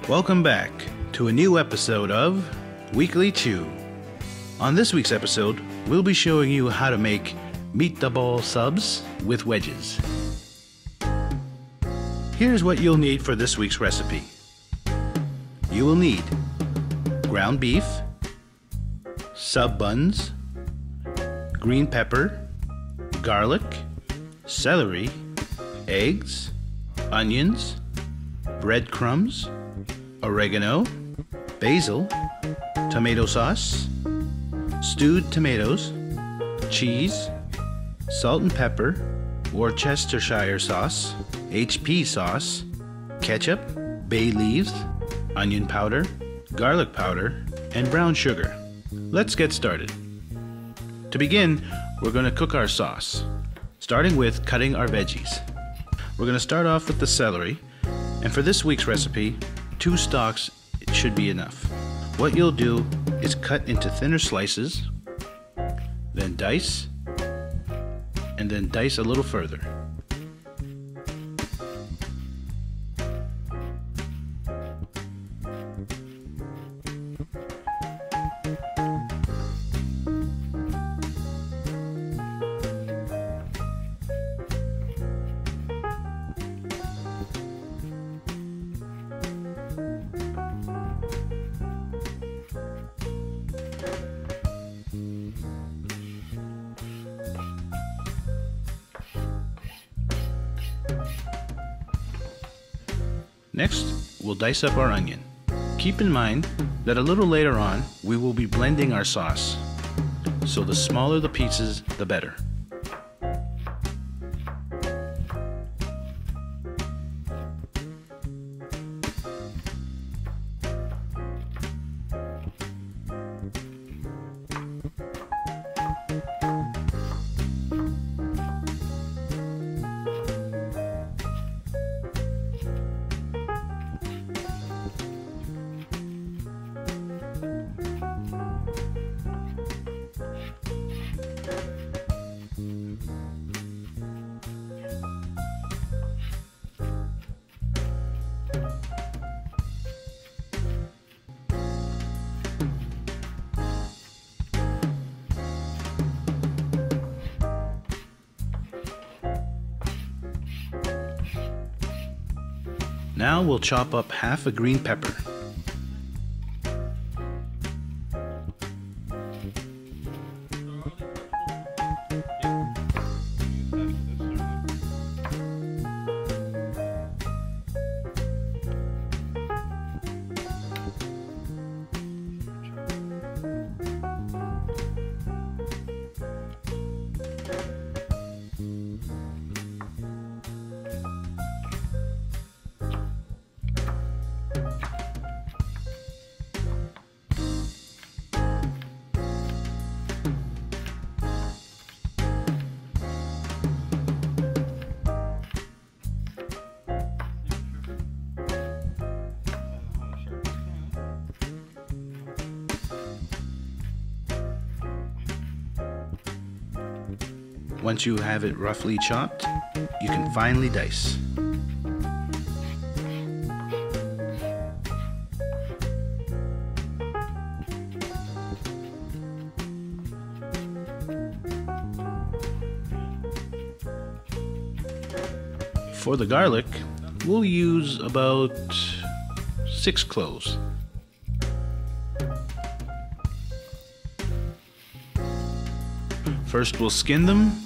Welcome back to a new episode of Weekly Chew. On this week's episode, we'll be showing you how to make meatball subs with wedges. Here's what you'll need for this week's recipe. You will need ground beef, sub buns, green pepper, garlic, celery, eggs, onions, breadcrumbs, oregano, basil, tomato sauce, stewed tomatoes, cheese, salt and pepper, Worcestershire sauce, HP sauce, ketchup, bay leaves, onion powder, garlic powder, and brown sugar. Let's get started. To begin, we're going to cook our sauce, starting with cutting our veggies. We're going to start off with the celery, and for this week's recipe, 2 stalks should be enough. What you'll do is cut into thinner slices, then dice, and then dice a little further. Next, we'll dice up our onion. Keep in mind that a little later on, we will be blending our sauce, so the smaller the pieces, the better. Now we'll chop up half a green pepper. Once you have it roughly chopped, you can finely dice. For the garlic, we'll use about 6 cloves. First, we'll skin them.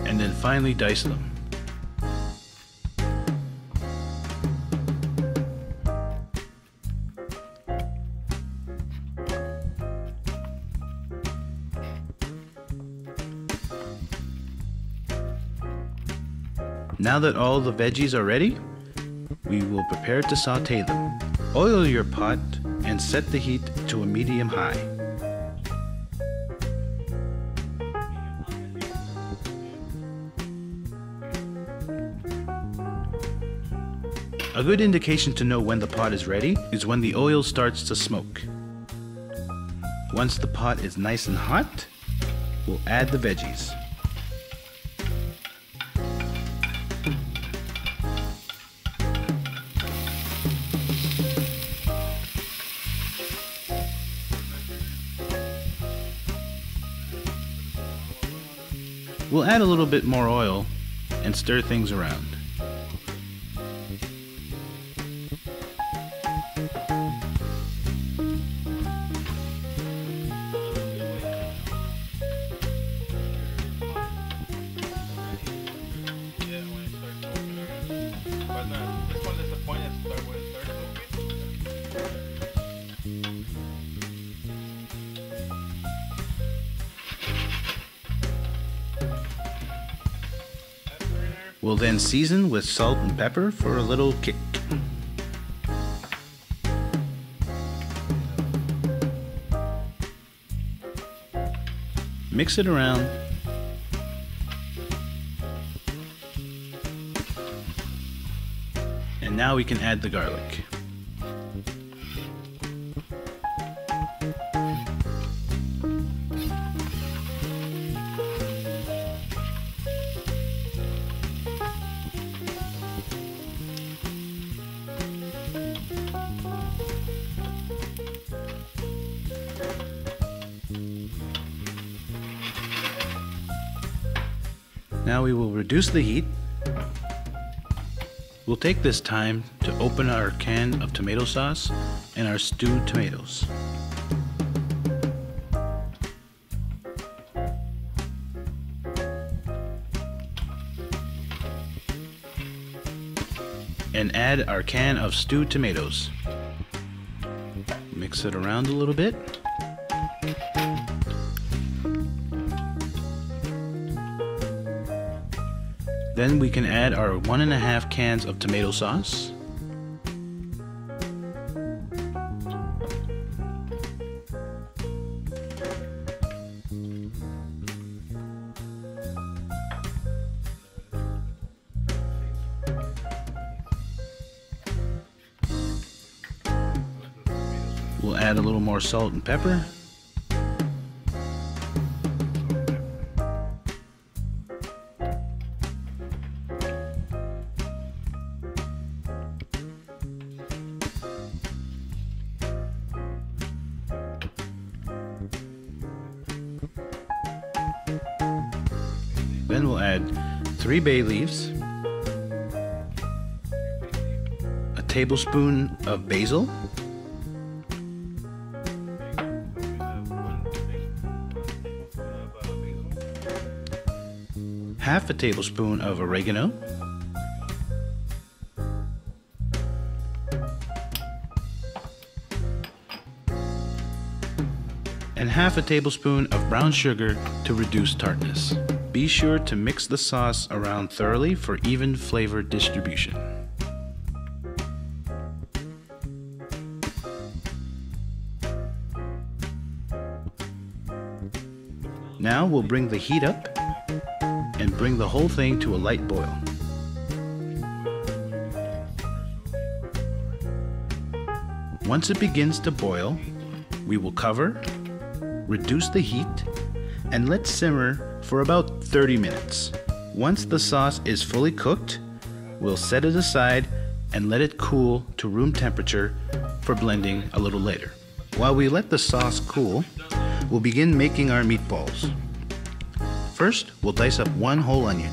And then finely dice them. Now that all the veggies are ready, we will prepare to saute them. Oil your pot and set the heat to a medium-high. A good indication to know when the pot is ready is when the oil starts to smoke. Once the pot is nice and hot, we'll add the veggies. We'll add a little bit more oil and stir things around. We'll then season with salt and pepper for a little kick. Mix it around. And now we can add the garlic. Now we will reduce the heat. We'll take this time to open our can of tomato sauce and our stewed tomatoes. And add our can of stewed tomatoes. Mix it around a little bit. Then we can add our 1.5 cans of tomato sauce. We'll add a little more salt and pepper. Then we'll add 3 bay leaves, a tablespoon of basil, half a tablespoon of oregano, and half a tablespoon of brown sugar to reduce tartness. Be sure to mix the sauce around thoroughly for even flavor distribution. Now we'll bring the heat up and bring the whole thing to a light boil. Once it begins to boil, we will cover, reduce the heat, and let simmer for about 30 minutes. Once the sauce is fully cooked, we'll set it aside and let it cool to room temperature for blending a little later. While we let the sauce cool, we'll begin making our meatballs. First, we'll dice up 1 whole onion.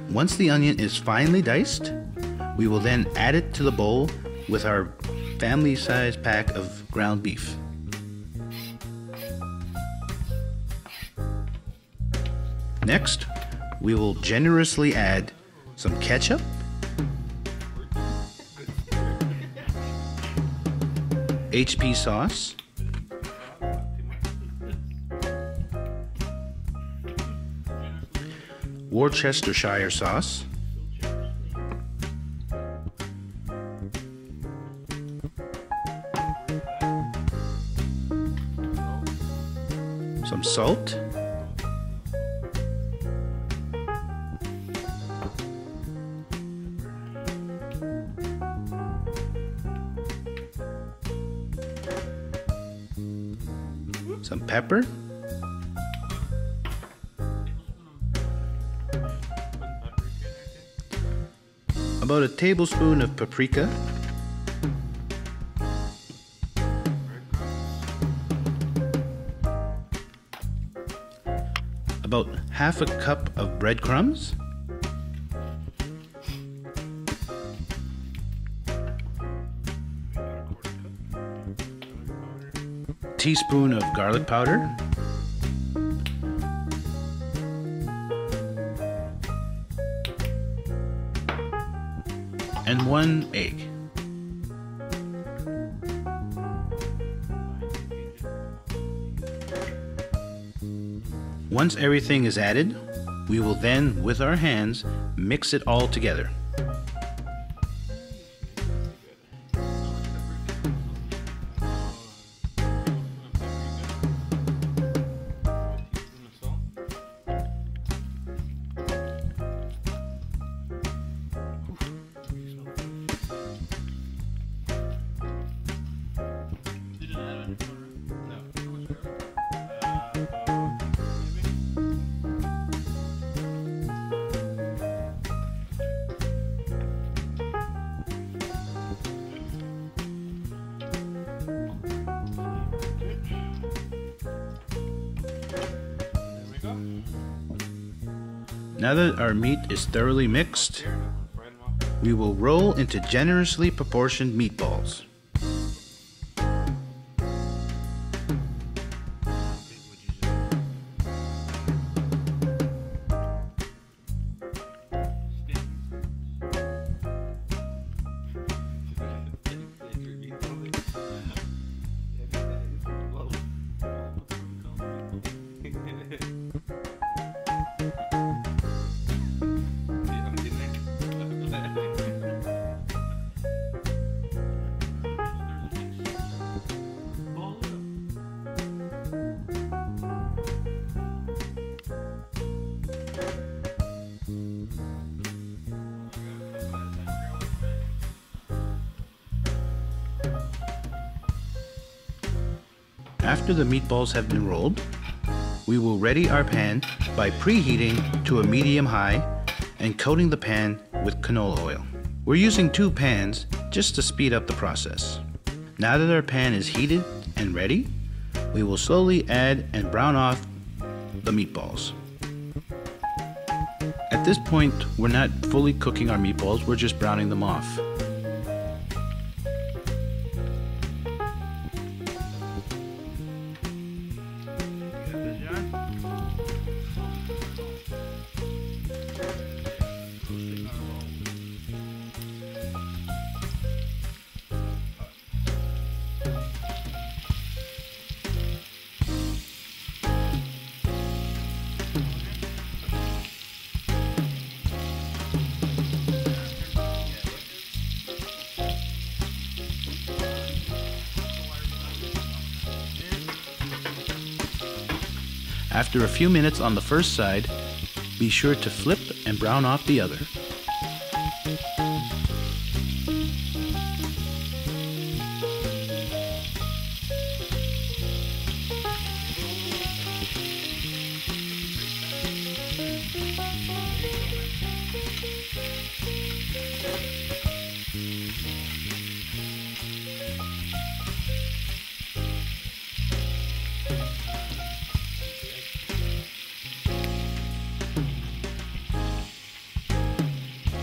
Once the onion is finely diced, we will then add it to the bowl with our family-sized pack of ground beef. Next, we will generously add some ketchup, HP sauce, Worcestershire sauce, some salt, some pepper, about a tablespoon of paprika, about half a cup of breadcrumbs, teaspoon of garlic powder, and 1 egg. Once everything is added, we will then, with our hands, mix it all together. Now that our meat is thoroughly mixed, we will roll into generously proportioned meatballs. After the meatballs have been rolled, we will ready our pan by preheating to a medium-high and coating the pan with canola oil. We're using 2 pans just to speed up the process. Now that our pan is heated and ready, we will slowly add and brown off the meatballs. At this point, we're not fully cooking our meatballs, we're just browning them off. After a few minutes on the first side, be sure to flip and brown off the other.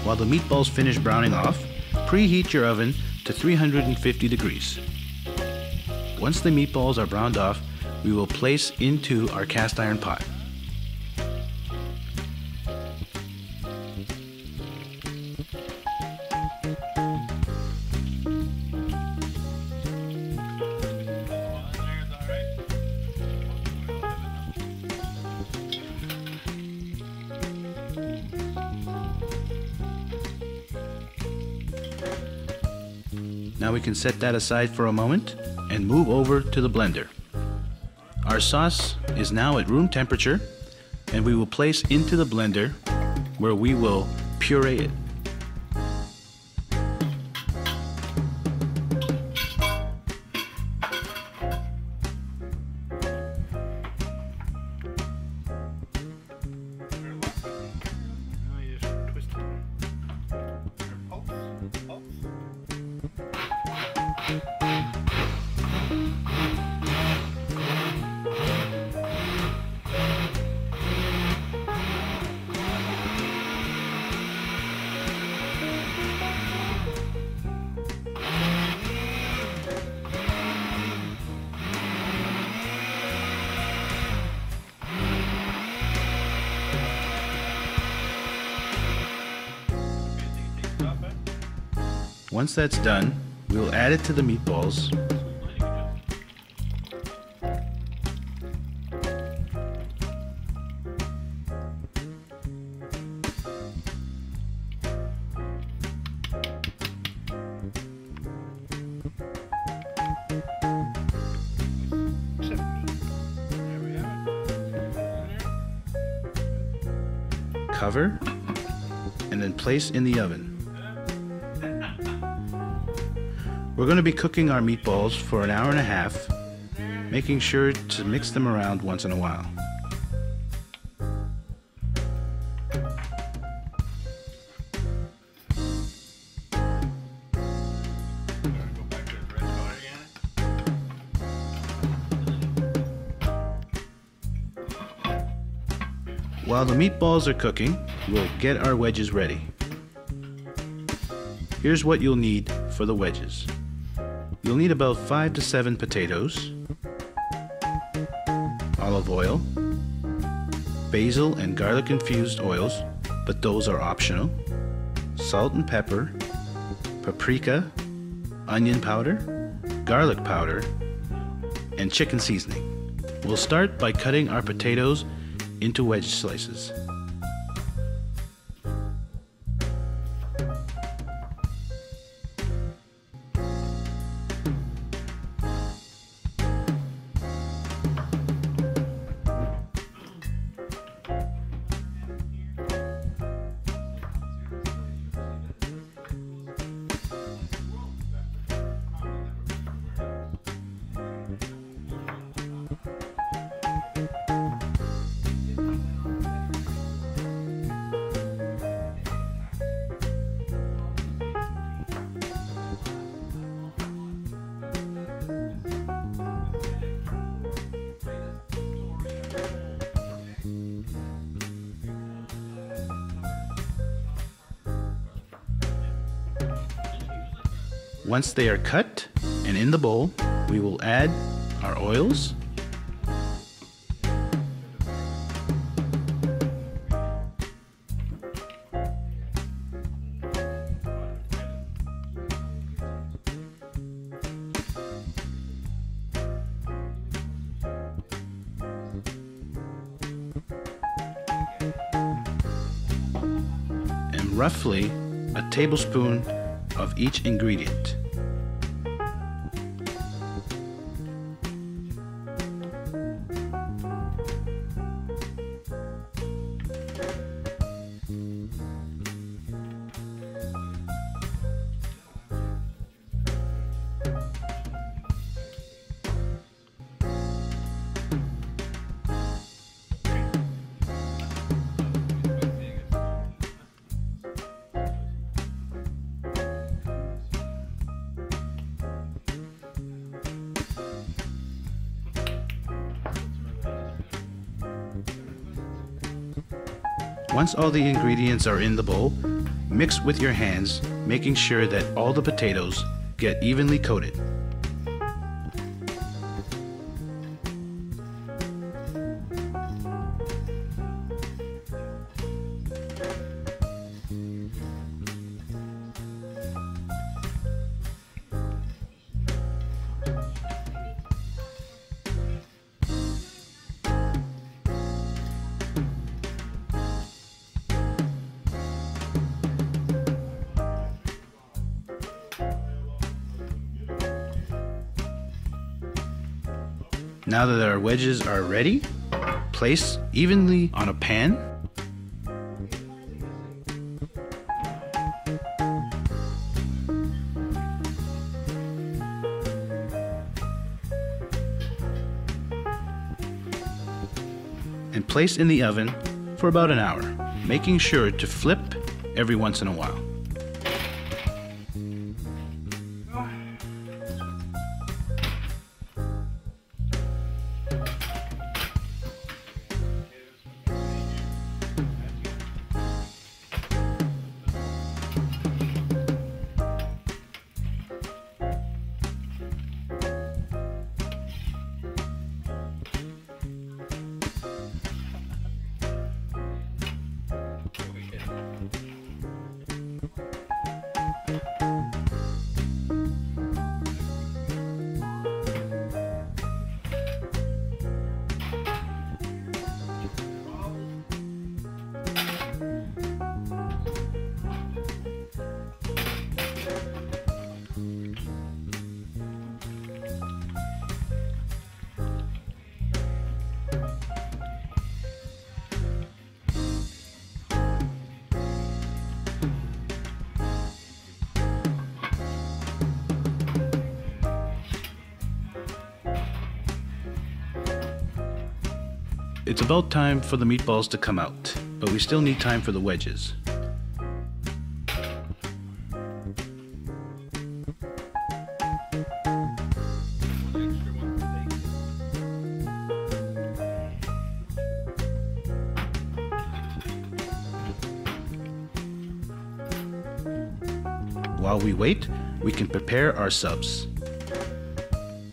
While the meatballs finish browning off, preheat your oven to 350 degrees. Once the meatballs are browned off, we will place into our cast iron pot. Now we can set that aside for a moment and move over to the blender. Our sauce is now at room temperature, and we will place into the blender where we will puree it. Once that's done, we'll add it to the meatballs. Cover and then place in the oven. We're going to be cooking our meatballs for an hour and a half, making sure to mix them around once in a while. While the meatballs are cooking, we'll get our wedges ready. Here's what you'll need for the wedges. You'll need about 5 to 7 potatoes, olive oil, basil and garlic infused oils, but those are optional, salt and pepper, paprika, onion powder, garlic powder, and chicken seasoning. We'll start by cutting our potatoes into wedge slices. Once they are cut and in the bowl, we will add our oils, and roughly a tablespoon of each ingredient. Once all the ingredients are in the bowl, mix with your hands, making sure that all the potatoes get evenly coated. Now that our wedges are ready, place evenly on a pan. And place in the oven for about an hour, making sure to flip every once in a while. It's about time for the meatballs to come out, but we still need time for the wedges. While we wait, we can prepare our subs.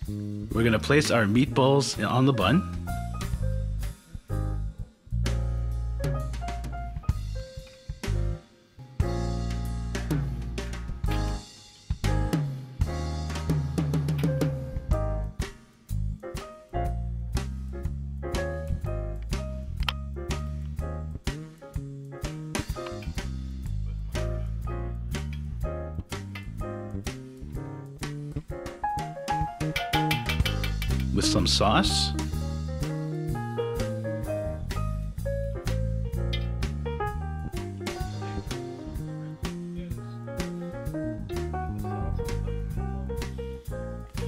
We're going to place our meatballs on the bun. With some sauce.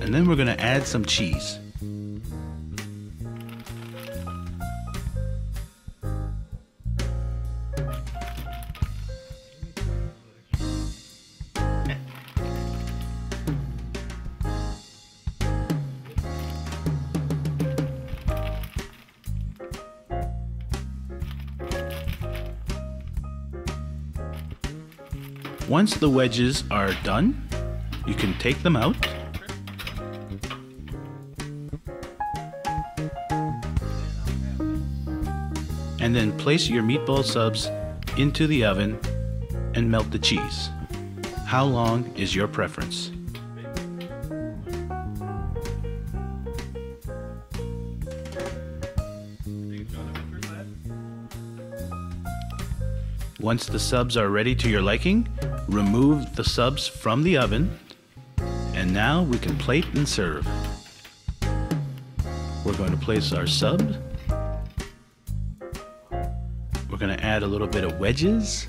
And then we're going to add some cheese. Once the wedges are done, you can take them out. And then place your meatball subs into the oven and melt the cheese. How long is your preference? Once the subs are ready to your liking, remove the subs from the oven, and now we can plate and serve. We're going to place our sub. We're going to add a little bit of wedges.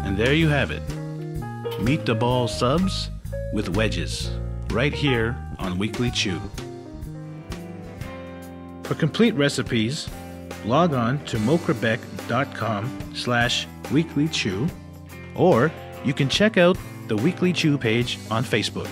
And there you have it. Meatball subs with wedges, right here on Weekly Chew. For complete recipes, log on to moquebec.com/weeklychew, or you can check out the Weekly Chew page on Facebook.